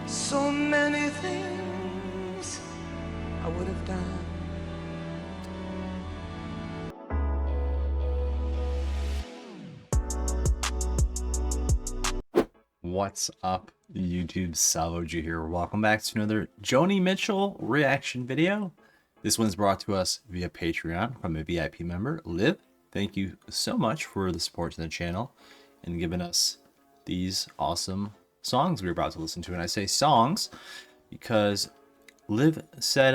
So many things I would have done. What's up, YouTube? SalvoG here. Welcome back to another Joni Mitchell reaction video. This one's brought to us via Patreon from a VIP member, Liv. Thank you so much for the support to the channel and giving us these awesome songs we're about to listen to. And I say songs because Liv said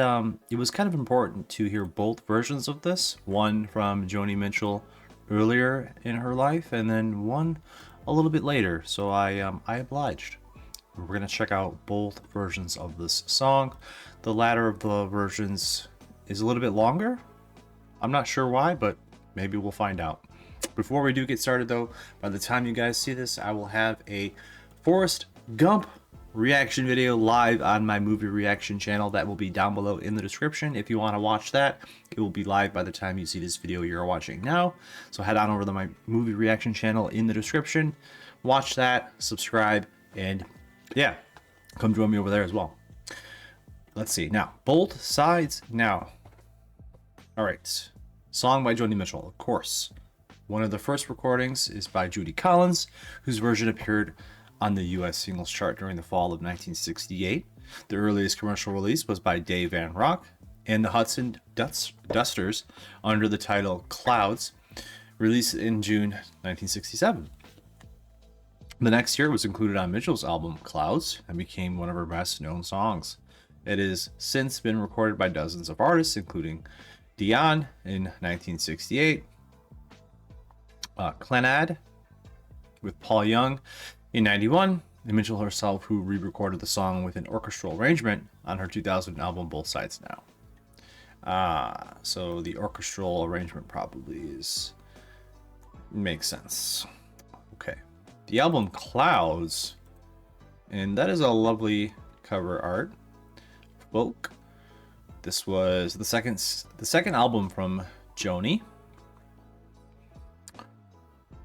it was kind of important to hear both versions of this. One from Joni Mitchell earlier in her life, and then one a little bit later. So I obliged. We're gonna check out both versions of this song. The latter of the versions is a little bit longer. I'm not sure why, but maybe we'll find out. Before we do get started though, by the time you guys see this, I will have a Forrest Gump reaction video live on my movie reaction channel. That will be down below in the description. If you want to watch that, it will be live by the time you see this video you're watching now. So head on over to my movie reaction channel in the description, watch that, subscribe, and yeah, come join me over there as well. Let's see now, both sides now. All right, song by Joni Mitchell, of course. One of the first recordings is by Judy Collins, whose version appeared on the US singles chart during the fall of 1968. The earliest commercial release was by Dave Van Rock and the Hudson Dusters under the title Clouds, released in June 1967. The next year was included on Mitchell's album Clouds and became one of her best known songs. It has since been recorded by dozens of artists, including Dion in 1968, Clannad with Paul Young in 91, and Mitchell herself, who re-recorded the song with an orchestral arrangement on her 2000 album Both Sides Now. So the orchestral arrangement probably makes sense. Okay, the album Clouds, and that is a lovely cover art. Folk. This was the second album from Joni.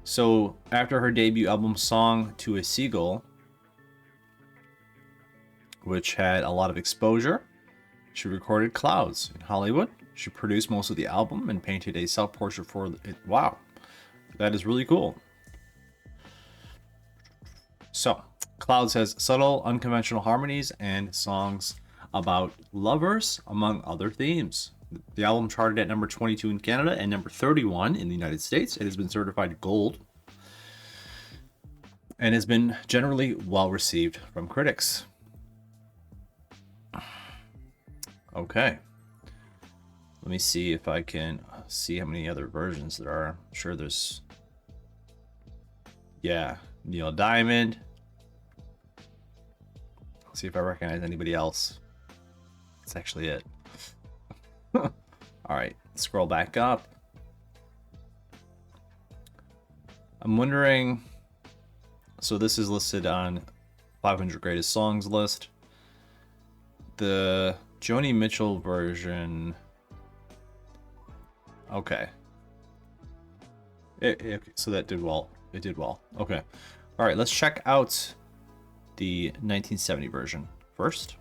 So after her debut album Song to a Seagull, which had a lot of exposure, she recorded Clouds in Hollywood. She produced most of the album and painted a self-portrait for it. Wow, that is really cool. So Clouds has subtle, unconventional harmonies and songs about lovers, among other themes. The album charted at number 22 in Canada and number 31 in the United States. It has been certified gold and has been generally well received from critics. Okay, let me see if I can see how many other versions there are. I'm sure there's, yeah, Neil Diamond. Let's see if I recognize anybody else. That's actually it. All right, scroll back up. I'm wondering, so this is listed on 500 greatest songs list. The Joni Mitchell version, okay. So that did well. It did well. Okay. All right, let's check out the 1970 version first.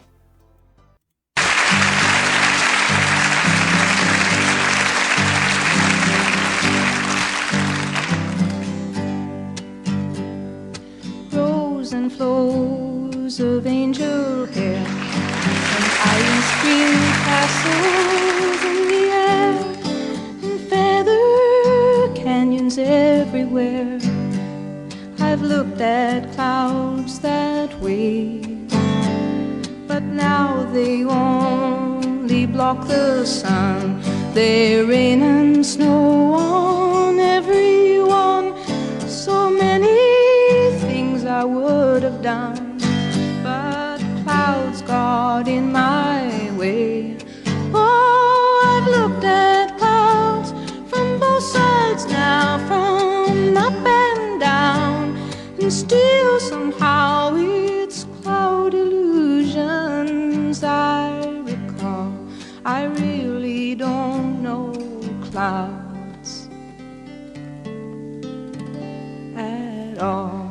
And flows of angel hair and iron screen castles in the air and feather canyons everywhere. I've looked at clouds that way, but now they only block the sun. They rain and snow on everyone. So many I would have done, but clouds got in my way. Oh, I've looked at clouds from both sides now, from up and down, and still somehow it's cloud illusions I recall. I really don't know clouds at all.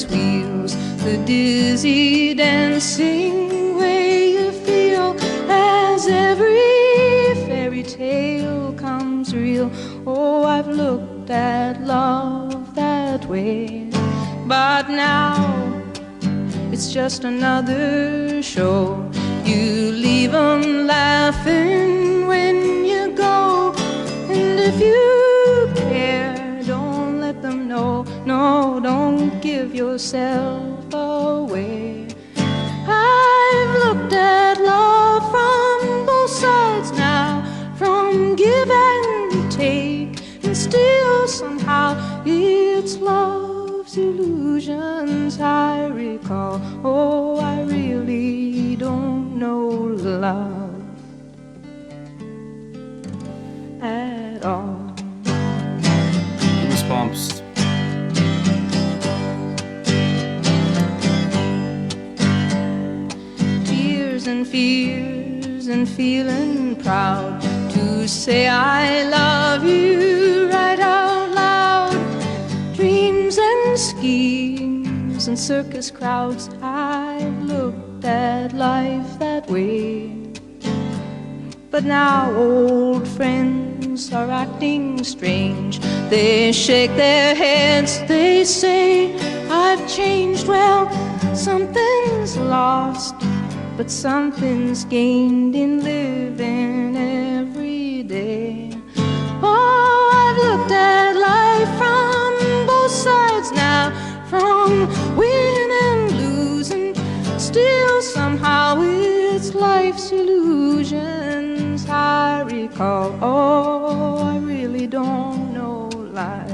endless wheels, the dizzy dancing way you feel as every fairy tale comes real. Oh, I've looked at love that way, but now it's just another show. You leave 'em laughing when you go, and if you care, don't let them know. No, don't give yourself away. I've looked at love from both sides now, from give and take, and still somehow it's love's illusions I recall. Oh, I really don't know love at all. Goosebumps. Tears and fears and feeling proud to say I love you right out loud. Dreams and schemes and circus crowds, I've looked at life that way. But now old friends are acting strange. They shake their heads, they say I've changed. Well, something's lost, but something's gained in living every day. Oh, I've looked at life from both sides now, from win and lose, and still somehow it's life's illusions I recall. Oh, I really don't know life.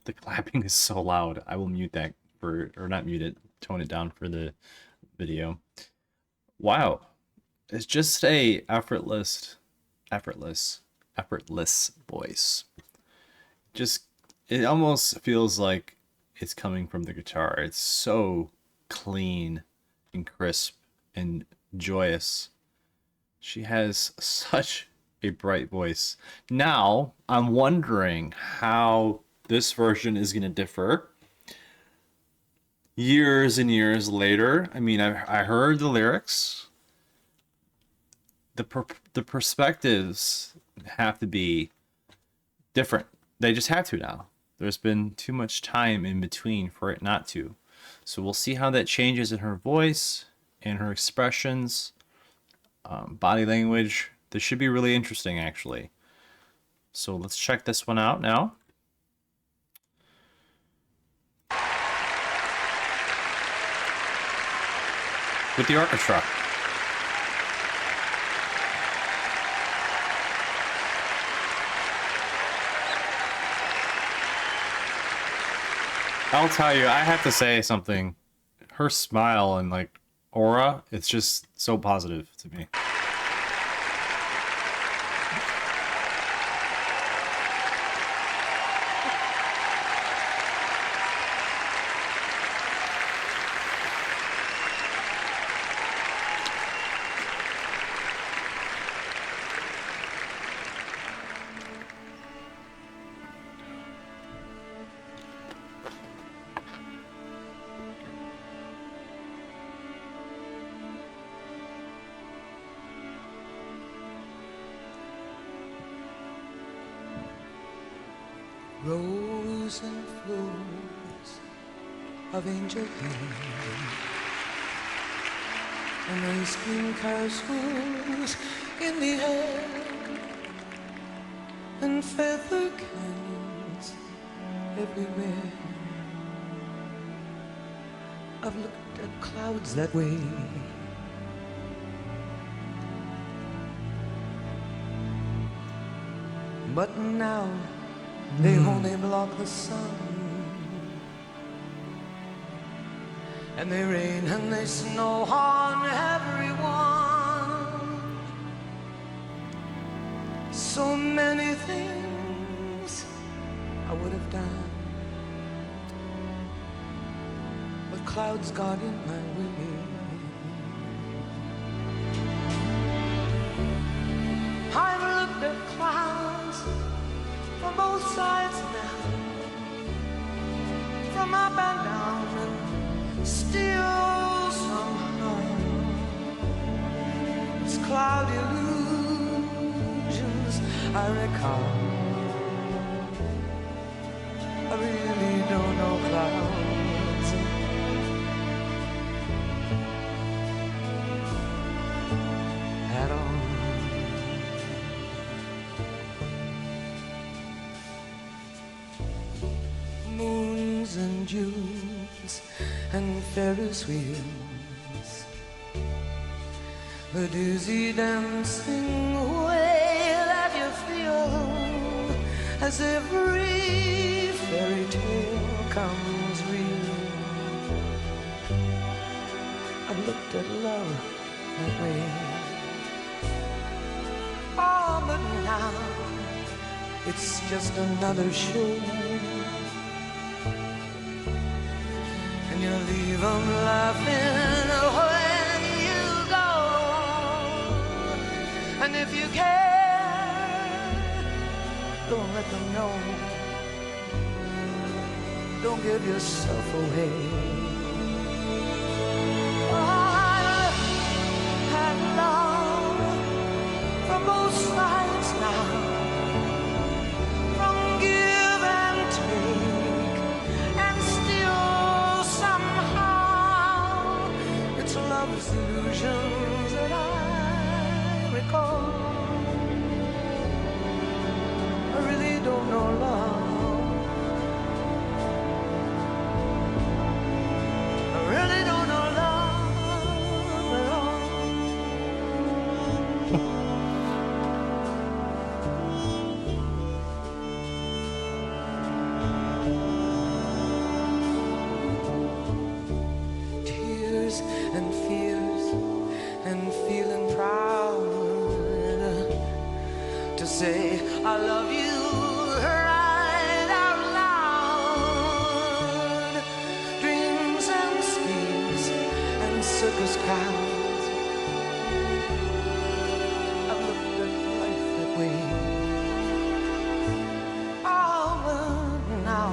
The clapping is so loud. I will mute that for, or not mute it, tone it down for the video. Wow. It's just a effortless voice. Just, it almost feels like it's coming from the guitar. It's so clean and crisp and joyous. She has such a bright voice. Now, I'm wondering how this version is going to differ years and years later. I mean, I heard the lyrics. The perspectives have to be different. They just have to now. There's been too much time in between for it not to. So we'll see how that changes in her voice, in her expressions, body language. This should be really interesting, actually. So let's check this one out now. With the orchestra. I'll tell you, I have to say something. Her smile and like aura, it's just so positive to me. Rose and flows of angel hair, and ice cream castles in the air, and feather canyons everywhere. I've looked at clouds that way, but now they only block the sun, and they rain and they snow on everyone. So many things would have done what clouds got in my way. I've looked at clouds from both sides now, from up and down, and still somehow it's cloud illusions I recall. I really don't know clouds at all. Moons and Junes and Ferris wheels, the dizzy dancing way that you feel as every fairy tale comes real. I've looked at love that way. Oh, but now it's just another show. And you leave them laughing when you go. And if you care, don't let them know. Don't give yourself away. Oh, I have love from both sides now, from give and take, and still somehow it's love's illusions that I recall. I really don't know love. I really don't know love at all. Tears and fears and feeling proud to say I love you right out loud. Dreams and schemes and circus crowds, I've looked at life that way. Oh, but now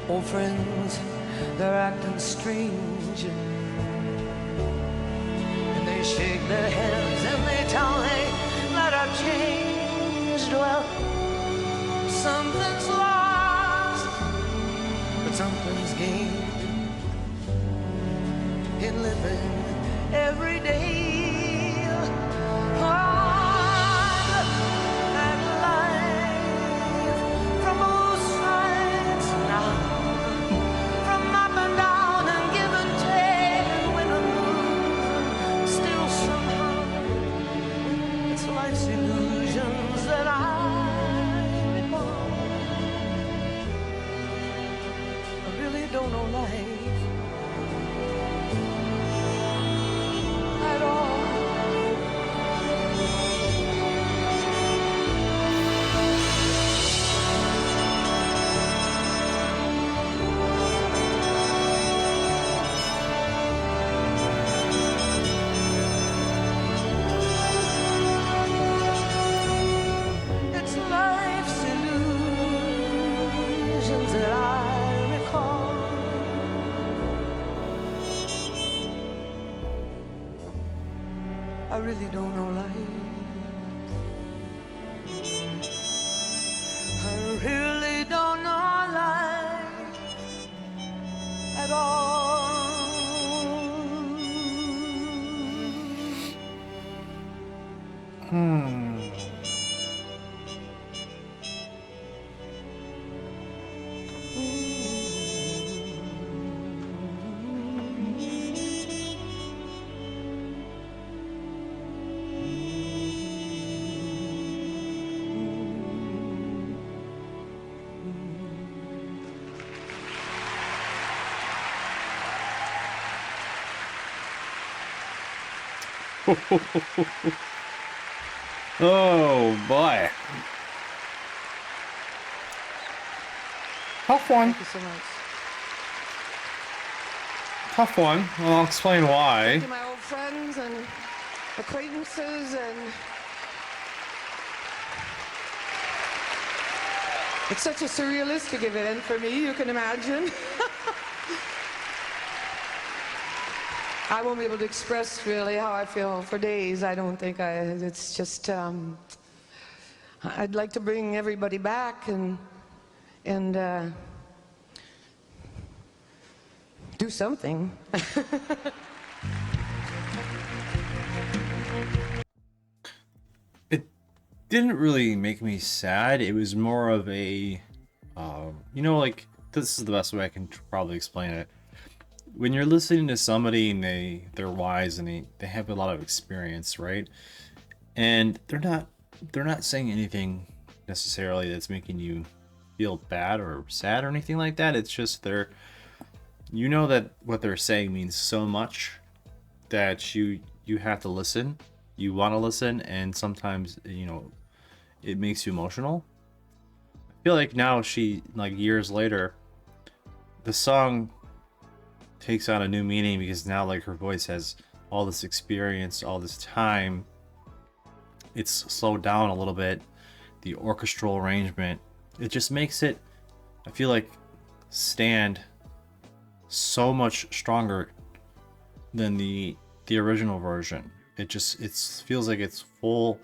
old friends, they're acting strange, and they shake their heads and they tell me that I've changed. Well, something's lost, but something's gained in living every day. And life from both sides now, from up and down and give and take, and win and lose, still somehow it's life's illusions that I recall. I really don't know life at all. It's life's illusions that I recall. I really don't know life. I really don't know life at all. Oh boy. Tough one. Thank you so much. Tough one. Well, I'll explain why. To my old friends and acquaintances, and it's such a surrealistic event for me, you can imagine. I won't be able to express really how I feel for days. I don't think it's just, I'd like to bring everybody back and do something. It didn't really make me sad. It was more of a, you know, like, this is the best way I can probably explain it. When you're listening to somebody and they're wise and they have a lot of experience, right? And they're not saying anything necessarily that's making you feel bad or sad or anything like that. It's just you know that what they're saying means so much that you have to listen. You want to listen, and sometimes, you know, it makes you emotional. I feel like now like years later, the song takes on a new meaning because now, like, her voice has all this experience, all this time. It's slowed down a little bit. The orchestral arrangement, it just makes it, I feel like, stand so much stronger than the original version. It feels like it's full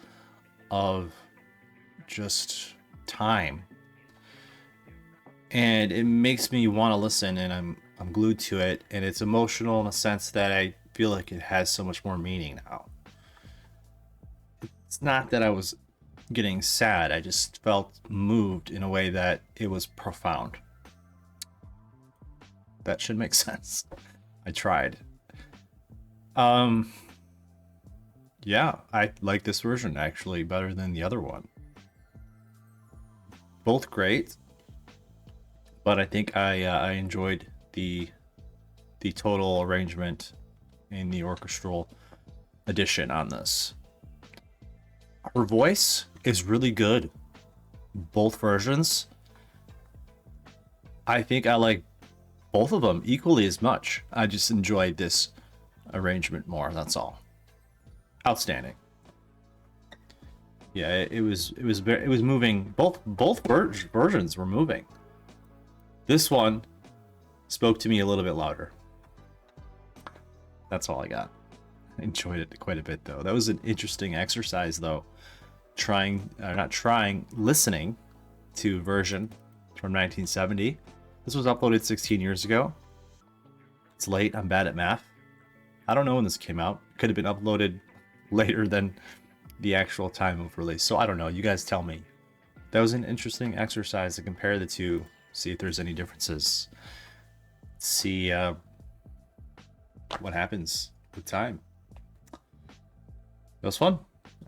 of just time, and it makes me want to listen, and I'm glued to it, and it's emotional in a sense that I feel like it has so much more meaning now. It's not that I was getting sad, I just felt moved in a way that it was profound. That should make sense. I tried. Yeah, I like this version actually better than the other one. Both great, but I think I enjoyed the total arrangement and the orchestral addition on this. Her voice is really good, both versions. I think I like both of them equally as much. I just enjoyed this arrangement more, that's all. Outstanding. Yeah, it was moving. Both versions were moving. This one spoke to me a little bit louder. That's all I got. I enjoyed it quite a bit though. That was an interesting exercise though. Listening to a version from 1970. This was uploaded 16 years ago. It's late. I'm bad at math. I don't know when this came out. It could have been uploaded later than the actual time of release. So I don't know. You guys tell me. That was an interesting exercise to compare the two. See if there's any differences. See what happens with time. It was fun.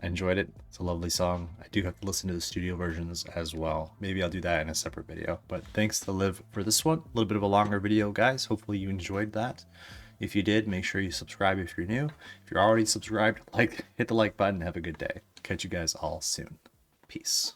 I enjoyed it. It's a lovely song. I do have to listen to the studio versions as well. Maybe I'll do that in a separate video. But thanks to Liv for this one. A little bit of a longer video, guys. Hopefully you enjoyed that. If you did, make sure you subscribe if you're new. If you're already subscribed, hit the like button. Have a good day. Catch you guys all soon. Peace.